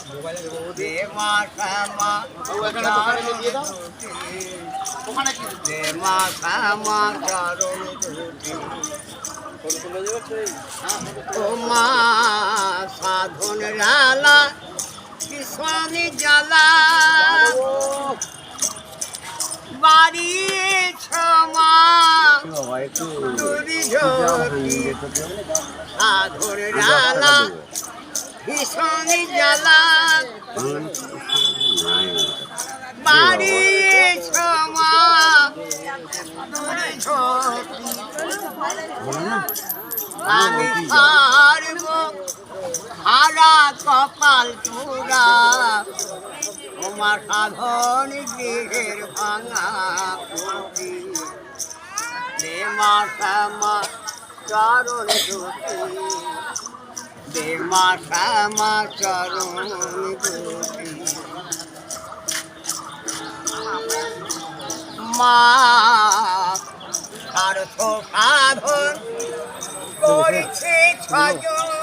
দে মা শ্যামা দে মা শ্যামা চরণ দুটি ও মা সাধন লালা কিশানি জ্বালা বাড়ি ক্ষমা সাধন লালা ভীষণই জ্বালা বাড়ি ক্ষমা আমি পারব হারা কপাল চূড়া তোমার সাধন গৃহের ভাঙা কুটি দে মা শ্যামা চরণ দুটি দে মা শ্যামা চরণ দুটি মা স্বার্থ সাধন করেছে ছজন